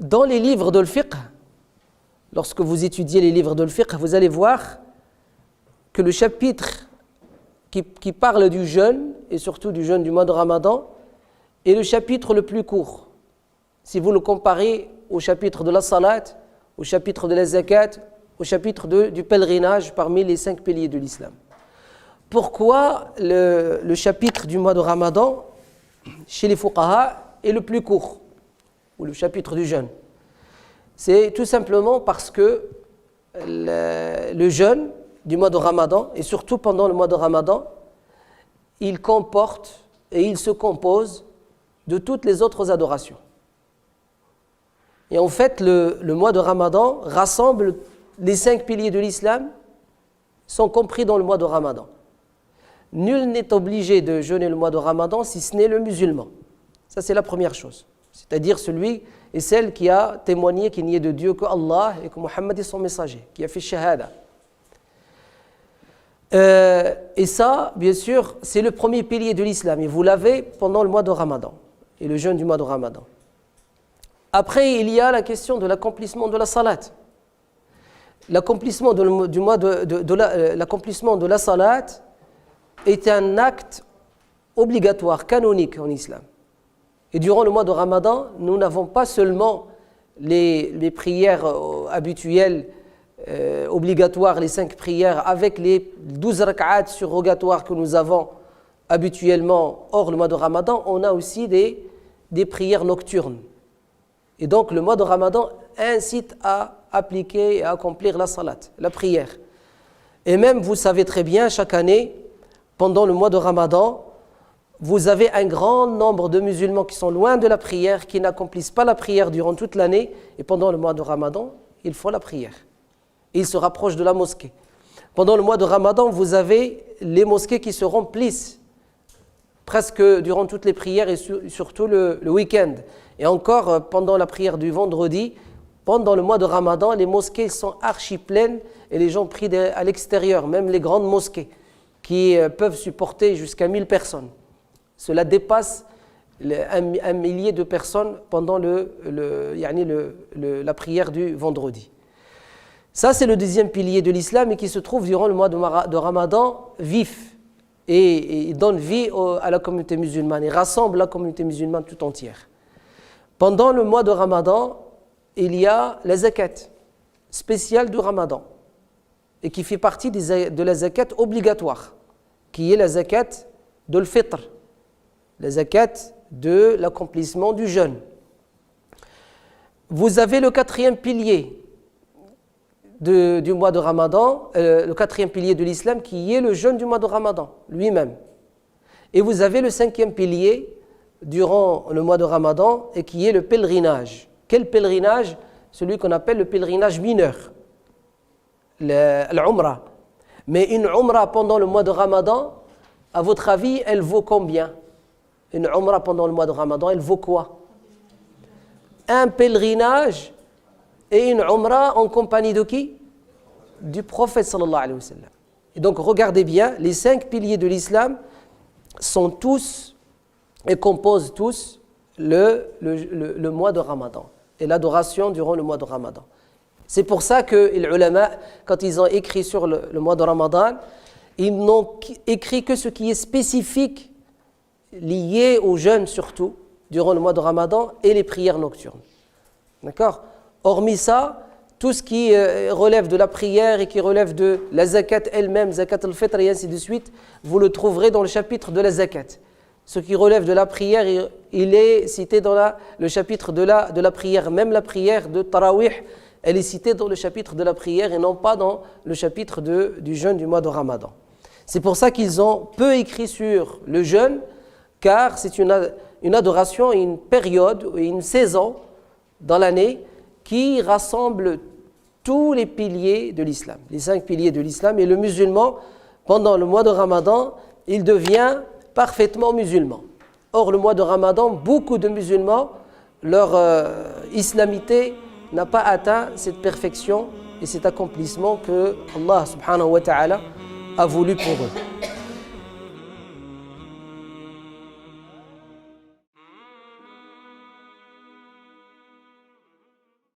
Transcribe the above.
dans les livres de fiqh, lorsque vous étudiez les livres de fiqh, vous allez voir que le chapitre qui parle du jeûne, et surtout du jeûne du mois de Ramadan, est le chapitre le plus court. Si vous le comparez au chapitre de la salat, au chapitre de la zakat, au chapitre du pèlerinage parmi les 5 piliers de l'islam. Pourquoi le chapitre du mois de Ramadan, chez les fuqaha, est le plus court, ou le chapitre du jeûne? C'est tout simplement parce que le jeûne du mois de Ramadan, et surtout pendant le mois de Ramadan, il comporte et il se compose de toutes les autres adorations. Et en fait, le mois de Ramadan rassemble les 5 piliers de l'islam, sont compris dans le mois de Ramadan. Nul n'est obligé de jeûner le mois de Ramadan si ce n'est le musulman. Ça, c'est la première chose. C'est-à-dire celui et celle qui a témoigné qu'il n'y ait de Dieu que Allah et que Muhammad est son messager, qui a fait shahada. Et ça, bien sûr, c'est le premier pilier de l'islam. Et vous l'avez pendant le mois de Ramadan et le jeûne du mois de Ramadan. Après, il y a la question de l'accomplissement de la salat. L'accomplissement l'accomplissement de la salat est un acte obligatoire, canonique en islam. Et durant le mois de Ramadan, nous n'avons pas seulement les prières habituelles, obligatoires, les 5 prières, avec les 12 rak'at surrogatoires que nous avons habituellement hors le mois de Ramadan, on a aussi des prières nocturnes. Et donc le mois de Ramadan incite à appliquer et à accomplir la salat, la prière. Et même, vous savez très bien, chaque année, pendant le mois de Ramadan, vous avez un grand nombre de musulmans qui sont loin de la prière, qui n'accomplissent pas la prière durant toute l'année, et pendant le mois de Ramadan, ils font la prière. Et ils se rapprochent de la mosquée. Pendant le mois de Ramadan, vous avez les mosquées qui se remplissent presque durant toutes les prières et surtout le week-end. Et encore, pendant la prière du vendredi, pendant le mois de Ramadan, les mosquées sont archi pleines et les gens prient à l'extérieur, même les grandes mosquées qui peuvent supporter jusqu'à 1000 personnes. Cela dépasse un millier de personnes pendant la prière du vendredi. Ça, c'est le deuxième pilier de l'islam et qui se trouve durant le mois de Ramadan vif et donne vie à la communauté musulmane et rassemble la communauté musulmane tout entière. Pendant le mois de Ramadan, il y a la zakat spéciale du Ramadan et qui fait partie de la zakat obligatoire, qui est la zakat de l'fitr, la zakat de l'accomplissement du jeûne. Vous avez le 4e pilier du mois de Ramadan, le 4e pilier de l'islam qui est le jeûne du mois de Ramadan lui-même. Et vous avez le 5e pilier durant le mois de Ramadan et qui est le pèlerinage. Quel pèlerinage? Celui qu'on appelle le pèlerinage mineur, l'umrah. Mais une umrah pendant le mois de Ramadan, à votre avis, elle vaut combien? Une umrah pendant le mois de Ramadan, elle vaut quoi? Un pèlerinage et une umrah en compagnie de qui? Du prophète sallallahu alayhi wa sallam. Et donc regardez bien, les 5 piliers de l'islam sont tous et composent tous le mois de Ramadan et l'adoration durant le mois de Ramadan. C'est pour ça que les ulama, quand ils ont écrit sur le mois de Ramadan, ils n'ont écrit que ce qui est spécifique lié au jeûne surtout durant le mois de Ramadan et les prières nocturnes. D'accord? Hormis ça, tout ce qui relève de la prière et qui relève de la zakat elle-même, zakat al-fitr et ainsi de suite, vous le trouverez dans le chapitre de la zakat. Ce qui relève de la prière, il est cité dans le chapitre de la prière. Même la prière de Tarawih, elle est citée dans le chapitre de la prière et non pas dans le chapitre du jeûne du mois de Ramadan. C'est pour ça qu'ils ont peu écrit sur le jeûne, car c'est une adoration et une période et une saison dans l'année qui rassemble tous les piliers de l'islam, les 5 piliers de l'islam. Et le musulman, pendant le mois de Ramadan, il devient parfaitement musulman. Or, le mois de Ramadan, beaucoup de musulmans, leur islamité n'a pas atteint cette perfection et cet accomplissement que Allah subhanahu wa ta'ala a voulu pour eux.